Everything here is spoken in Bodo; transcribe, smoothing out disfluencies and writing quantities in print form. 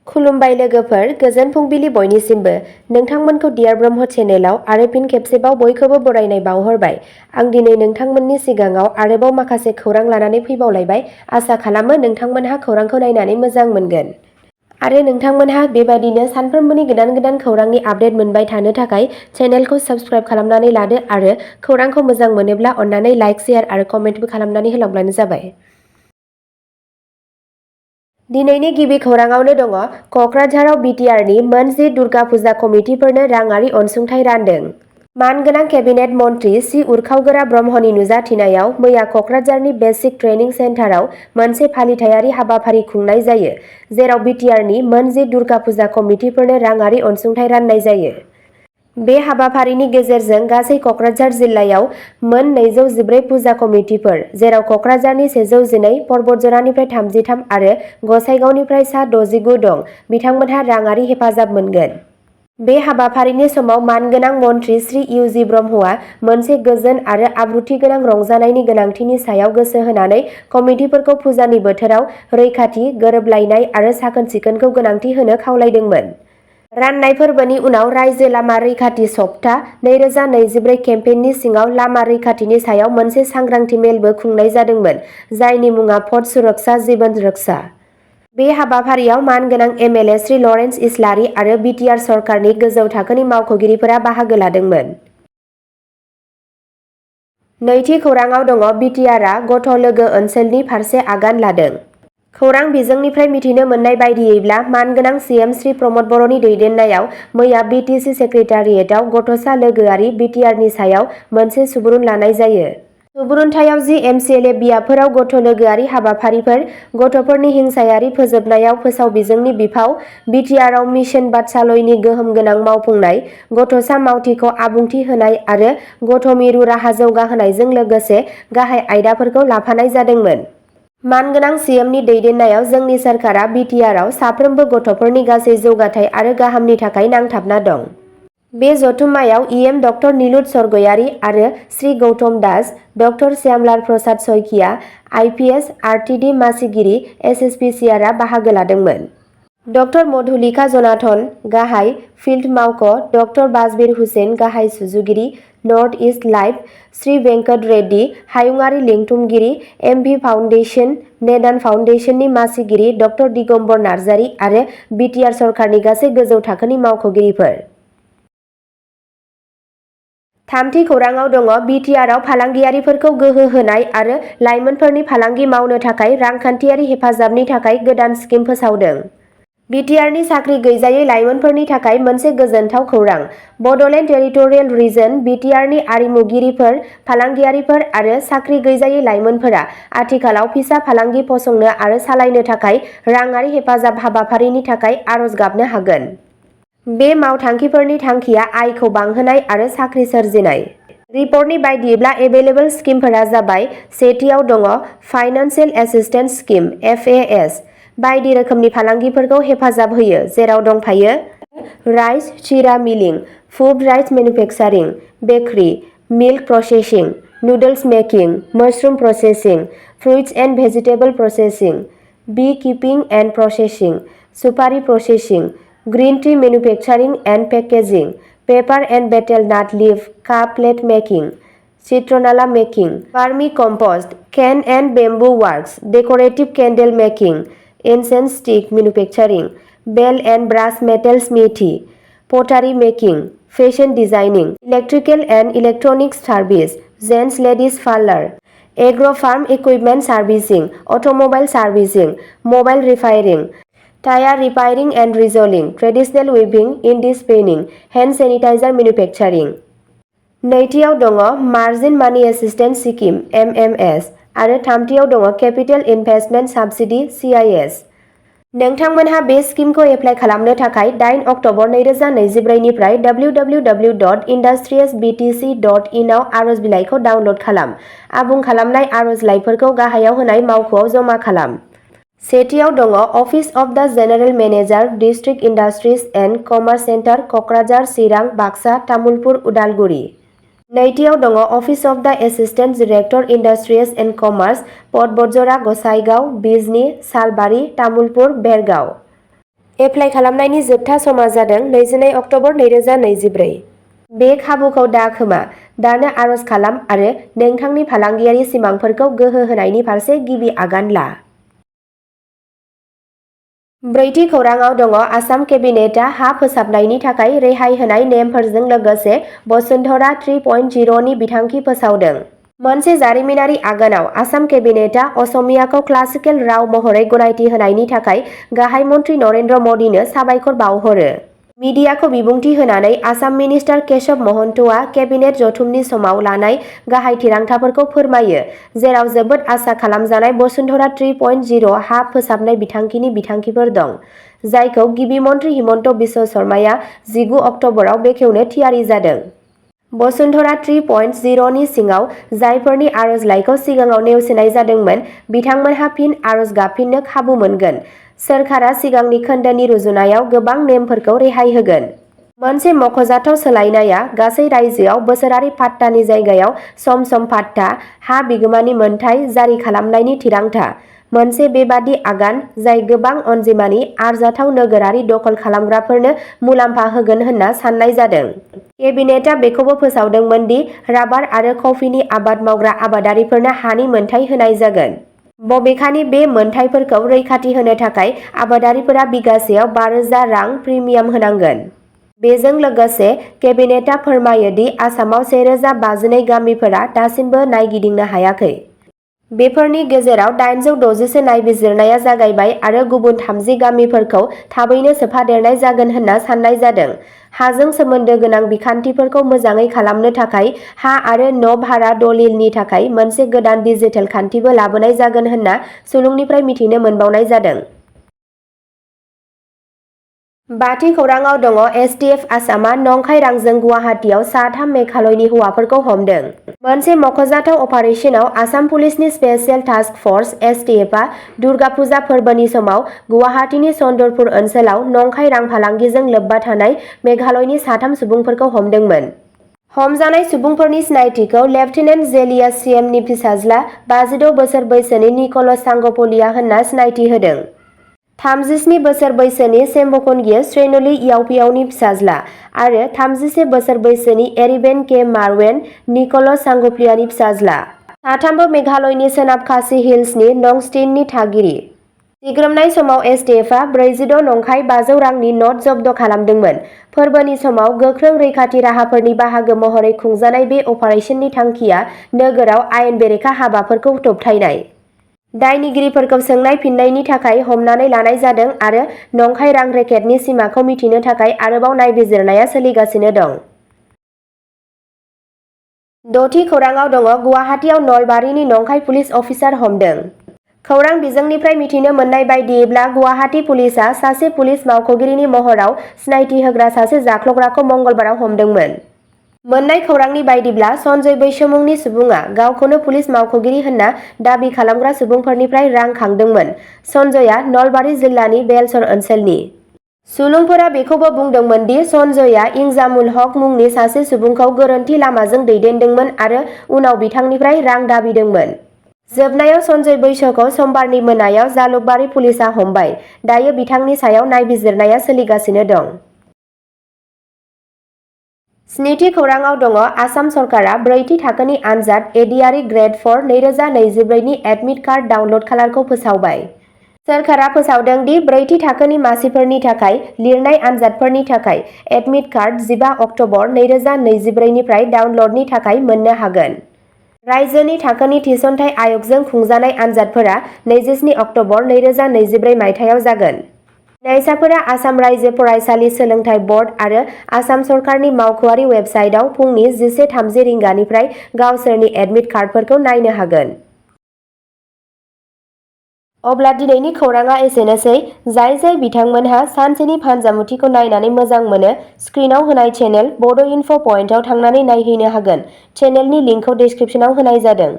खुलुमबाय लोगोफोर, गोजोन फुंबिलि बयनिसिमबो। नोंथांमोनखौ डियार ब्रह्म चेनेलाव आरो फिन खेबसेबाव बयखौबो बरायनाय बावहरबाय। आं दिनै नोंथांमोननि सिगाङाव आरोबाव माखासे खौरां लानानै फैबावलायबाय। आसा खालामो नोंथांमोनहा खौरांखौ नायनानै मोजां मोनगोन। आरो नोंथांमोनहा बेबादिनो सानफ्रोमबोनि गोदान खौरांनि आपडेट मोनबाय थानो थाखाय चेनेलखौ साबस्क्राइब खालामनानै लादो आरो खौरांखौ मोजां मोनोब्ला अन्नानै लाइक, शेयार आरो कमेन्टबो खालामनानै होलांब्लानो जाबाय। दिनैनि गिबि खौराङावनो दङ क'क्राझाराव बिटिआरनि मोन 10 दुर्गा फुजा कमिटिफोरनो राङारि अनसुंथाइ रानदों। मानगोनां केबिनेट मन्थ्रि सि उरखावगोरा ब्रह्मनि नुजाथिनायाव मैया क'क्राझारनि बेसिक ट्रेनिं सेन्टाराव मोनसे फालिथायारि हाबाफारि खुंनाय जायो, जेराव बिटिआरनि मोन 10 दुर्गा फुजा कमिटिफोरनो राङारि अनसुंथाइ राननाय जायो। बे हाबाफारिनि गेजेरजों गासै क'क्राझार जिल्लायाव मोन 214 फुजा कमिटिफोर, जेराव क'क्राझारनि 112, परबतजरानिफ्राय 33 आरो गसाइगावनिफ्राय सा 69 दं, बिथांमोनहा राङारि हेफाजाब मोनगोन। बे हाबाफारिनि समाव मानगोनां मन्थ्रि श्री इउ जि ब्रह्मआ मोनसे गोजोन आरो आब्रुथि गोनां रंजानायनि गोनांथिनि सायाव गोसो होनानै कमिटिफोरखौ फुजानि बोथोराव रैखाथि, गोरोबलायनाय आरो साखोन-सिखोनखौ गोनांथि होनो खावलायदोंमोन। राननाय फोरबोनि उनाव रायजो लामा रैखाथि सप्ता 2024 केम्पेइननि सिङाव लामा रैखाथिनि सायाव मोनसे सांग्रांथि मेलबो खुंनाय जादोंमोन, जायनि मुङा पथ सुरक्षा जीवन रक्षा। बे हाबाफारियाव मानगोनां एमएलए श्री लरेन्स इस्लारि आरो बिटिआर सरकारनि गोजौ थाखोनि मावख'गिरिफोरा बाहागो लादोंमोन। नैथि खौराङाव दङ बिटिआरआ गथ' लोगो ओनसोलनि फारसे आगान लादों। खौरां बिजोंनिफ्राय मिथिनो मोननाय बायदियैब्ला मानगोनां सिएम श्री प्रमद बर'नि दैदेननायाव मैया बिटिसि सेक्रेटारियेटआव गथ'सा लोगोआरि बिटिआरनि सायाव मोनसे सुबुरुन लानाय जायो। सुबुरुनथायाव जि एमसिएलए बियाबफोराव गथ' लोगोआरि हाबाफारिफोर, गथ'फोरनि हिंसायारि फोजोबनायाव फोसाव बिजोंनि बिफाव, बिटिआरआव मिशन बात्सालयनि गोहोम गोनां मावफुंनाय, गथ'सा मावथिखौ आबुंथि होनाय आरो गथ' मिरु राहा जौगाहोनायजों लोगोसे गाहाय आयदाफोरखौ लाफानाय जादोंमोन। मानगोनां सिएमनि दैदेननायाव जोंनि सोरखारा बिटिआरआव साफ्रोमबो गथ'फोरनि गासै जौगाथाय आरो गाहामनि थाखाय नांथाबना दं। बे जथुम्मायाव इएम डक्टर नीलुट सरगयारी आरो Shri Gautam Das, doctor Shyamlal Prasad Saikia, IPS, RTD मासिगिरि एसएसपिसिआरआ बाहागो लादोंमोन। डक्टर मधुलिका जनाथन, गाहाय, फिल्ड मावख', डक्टर बाजबिर हुसेन, गाहाय सुजुगिरि, north east live, Shri Venkat Reddy, हायुंआरि लिंथुमगिरि, एमभि फाउन्डेशन, नेदान फाउन्डेशननि मासिगिरि डक्टर दिगम्बर नार्जारी आरो बिटिआर सरकारनि गासै गोजौ थाखोनि मावख'गिरिफोर। थामथि खौराङाव दङ बिटिआरआव फालांगियारिफोरखौ गोहो होनाय आरो लाइमोनफोरनि फालांगि मावनो थाखाय रांखान्थियारि हेफाजाबनि थाखाय गोदान स्किम फोसावदों। बिटिआरनि साख्रि गैजायै लाइमोनफोरनि थाखाय मोनसे गोजोनथाव खौरां। बड'लेण्ड टेरिटरियेल रिजन बिटिआरनि आरिमुगिरिफोर, फालांगियारिफोर आरो साख्रि गैजायै लाइमोनफोरा आथिखालाव फिसा फालांगि फसंनो आरो सालायनो थाखाय राङारि हेफाजाब हाबाफारिनि थाखाय आर'ज गाबनो हागोन। बे मावथांखिफोरनि थांखिया आयखौ बांहोनाय आरो साख्रि सोरजिनाय। रिपर्टनि बायदिब्ला एभेलेबल स्किमफोरा जाबाय सेथियाव दङ फाइनान्सियेल एसिस्टेन्स स्किम (एफएएस) बायदि रोखोमनि फालांगिफोरखौ हेफाजाब होयो, जेराव दंफायो राइस, चिरा milling, food rice manufacturing, bakery, milk processing, noodles making, mushroom processing, fruits and vegetable processing, bee keeping and processing, सुपारि processing, green tea manufacturing and packaging, paper and betel nut leaf cup plate making, citronnella making, vermicompost, can and bamboo works, decorative candle making, incense stick manufacturing, bell and brass metal smithy, pottery making, fashion designing, electrical and electronics service, gents ladies parlor, agro farm equipment servicing, automobile servicing, mobile repairing, tire repairing and reselling, traditional weaving, Indi spinning, hand sanitizer manufacturing। नैथियाव दङ मार्जिन मानि एसिस्टेन्स स्किम (एमएमएस) आरो थामथियाव दङ केपिटेल इनभेस्टमेन्ट साबसिडि (सिआइएस). नोंथांमोनहा बे स्किमखौ एप्लाइ खालामनो थाखाय 8 अक्ट'बर 2024 निफ्राय www.industriesbtc.in आव आर'ज बिलाइखौ डाउनल'ड खालाम। आबुं खालामनाय आर'जलाइफोरखौ गाहायाव होनाय मावख'आव जमा खालाम। सेथियाव दङ office of the general manager, district industries and commerce centre, Kokrajhar, Chirang, Baksa, Tamulpur, Udalguri. नैथियाव दङ office of the assistant director, industries and commerce, Parbatjhora, Gossaigaon, Bijni, Salbari, Tamulpur, Bergaon. Apply खालामनायनि जोबथा समा जादों 22 अक्ट'बर 2024। बे खाबुखौ दा खोमा। दानो आर'ज खालाम आरो नोंथांनि फालांगियारि सिमांफोरखौ गोहो होनायनि फारसे गिबि आगान ला। ब्रैथि खौरांआव दङ आसाम केबिनेटआ हा फोसाबनायनि थाखाय रेहाय होनाय नेमफोरजों लोगोसे बसुन्धरा 3.0 नि बिथांखि फोसावदों। मोनसे जारिमिनारि आगानाव आसाम केबिनेटआ असमियाखौ क्लासिकेल राव महरै गनायथि होनायनि थाखाय गाहाय मन्त्रि नरेन्द्र मदिनो साबायखर बावहरो। मिडियाखौ बिबुंथि होनानै आसाम मिनिस्टार केशव महन्तआ केबिनेट जथुमनि समाव लानाय गाहाय थिरांथाफोरखौ फोरमायो, जेराव जोबोद आसा खालामजानाय बसुन्धरा 3.0 हा फोसाबनाय बिथांखिनि बिथांखिफोर दं, जायखौ गिबि मन्त्रि हिमन्त बिश्व शर्माया 19 अक्ट'बराव बेखेवनो थियारि जादों। बसुन्धरा 3.0 नि सिङाव जायफोरनि आर'जलाइखौ सिगाङाव नेवसिनाय जादोंमोन बिथांमोनहा फिन आर'ज गाबफिननो खाबु मोनगोन। सोरखारा सिगांनि खोन्दोनि रुजुनायाव गोबां नेमफोरखौ रेहाय होगोन। मोनसे मख'जाथाव सोलायनाया गासै रायजोआव बोसोरारि पाट्टानि जायगायाव सम-सम पाट्टा हा बिगोमानि मोनथाय जारि खालामनायनि थिरांथा। मोनसे बेबादि आगान जाय गोबां अनजिमानि आरजाथाव नोगोरारि दखल खालामग्राफोरनो मुलाम्फा होगोन होनना साननाय जादों। केबिनेटआ बेखौबो फोसावदोंमोन दि राबार आरो कफिनि आबाद मावग्रा आबादारिफोरनो हानि मोनथाय होनाय जागोन। बबेखानि बे मोनथायफोरखौ रैखाथि होनो थाखाय आबादारिफोरा बिगासेयाव 5,000 रां प्रिमियाम होनांगोन। बेजों लोगोसे केबिनेटआ फोरमायो दि आसामाव 1,052 गामिफोरा दासिमबो नायगिदिंनो हायाखै। बेफोरनि गेजेराव 860 नायबिजिरनाया जागायबाय आरो गुबुन 30 गामिफोरखौ थाबैनो सोफादेरनाय जागोन होनना साननाय जादों। हाजों सोमोन्दो गोनां बिखान्थिफोरखौ मोजाङै खालामनो थाखाय हा आरो न' भारा दलिलनि थाखाय मोनसे गोदान डिजिटेल खान्थिबो लाबोनाय जागोन होनना सुलुंनिफ्राय मिथिनो मोनबावनाय जादों। बाथि खौरांआव दङ एसटिएफ आसामआ नंखाय रांजों गुवाहाटीआव सा-3 मेघालयनि हौवाफोरखौ हमदों। मोनसे मख'जाथाव अपारेसनाव आसाम पुलिसनि स्पेशेल टास्क फर्स एसटिएफआ दुर्गा फुजा फोरबोनि समाव गुवाहाटीनि चन्दरपुर ओनसोलाव नंखाय रां फालांगिजों लोब्बा थानाय मेघालयनि सा-3 सुबुंफोरखौ हमदोंमोन। हमजानाय सुबुंफोरनि सिनायथिखौ लेफ्टिनेन्ट जेलिया सिएमनि फिसाज्ला 56 बोसोर बैसोनि निक'लस सांग'पलिया होनना सिनायथि होदों। 37 बोसोर बैसोनि सेम्बुकुनगि श्रेनुली यावपियावनि फिसाज्ला आरो 31 बोसोर बैसोनि एरिबेन के मारवेन निक'लस सांग'प्लियानि फिसाज्ला। साथामबो मेघालयनि सोनाब खासी हिल्सनि नंस्टिननि थागिरि। सिग्रोमनाय समाव एसटिएफआ 46 नंखाय 500 रांनि नट जब्द खालामदोंमोन। फोरबोनि समाव गोख्रों रैखाथि राहाफोरनि बाहागो महरै खुंजानाय बे अपारेसननि थांखिया नोगोराव आयेन बेरेखा हाबाफोरखौ दबथायनाय। दायनिगिरिफोरखौ सोंनाय फिननायनि थाखाय हमनानै लानाय जादों आरो नंखाय रां रेकेटनि सिमाखौ मिथिनो थाखाय आरोबाव नायबिजिरनाया सोलिगासिनो दं। द'थि खौरांआव दङ गुवाहाटीआव नलबारिनि नंखाय पुलिस अफिसार हमदों। खौरां बिजोंनिफ्राय मिथिनो मोननाय बायदियैब्ला गुवाहाटी पुलिसआ सासे पुलिस मावख'गिरिनि महराव सिनायथि होग्रा सासे जाख्लग्राखौ मंगलबाराव हमदोंमोन। मोननाय खौरांनि बायदिब्ला सन्जय बैश्य मुंनि सुबुङा गावखौनो पुलिस मावख'गिरि होनना दाबि खालामग्रा सुबुंफोरनिफ्राय रां खांदोंमोन। सन्जयआ नलबारि जिल्लानि बेलसर ओनसोलनि। सुलुंफोरा बेखौबो बुंदोंमोन दि सन्जयआ इंजामुल हक मुंनि सासे सुबुंखौ गोरोन्थि लामाजों दैदेनदोंमोन आरो उनाव बिथांनिफ्राय रां दाबिदोंमोन। जोबनायाव सन्जय बैश्यखौ समबारनि मोनायाव जालुकबारि पुलिसआ हमबाय। दायो बिथांनि सायाव नायबिजिरनाया सोलिगासिनो दं। स्निथि खौरांआव दङ आसाम सरकारा ब्रैथि थाखोनि आनजाद ADRE ग्रेड 4 2024 नि एडमिट कार्ड डाउनलड खालारखौ फोसावबाय। सोरखारा फोसावदों दि ब्रैथि थाखोनि मासिफोरनि थाखाय लिरनाय आनजादफोरनि थाखाय एडमिट कार्ड 15 अक्ट'बर 2024 निफ्राय डाउनलडनि थाखाय मोननो हागोन। रायजोनि थाखोनि थिसनथाइ आय'गजों खुंजानाय आनजादफोरा 27 अक्ट'बर 2024 मायथाइयाव जागोन। नायसाफोरा आसाम रायजो फरायसालि सोलोंथाइ बर्ड आरो आसाम सरकारनि मावख'आरि वेबसाइटआव फुंनि 11:30 रिंगानिफ्राय गावसोरनि एडमिट कार्डफोरखौ नायनो हागोन। अब्ला दिनैनि खौरांआ एसेनोसै। जाय बिथांमोनहा सानसेनि फानजामुथिखौ नायनानै मोजां मोनो, स्क्रिनआव होनाय चेनेल बड' इनफ' पइन्टआव थांनानै नायहैनो हागोन। चेनेलनि लिंकखौ डिस्क्रिप्शनाव होनाय जादों।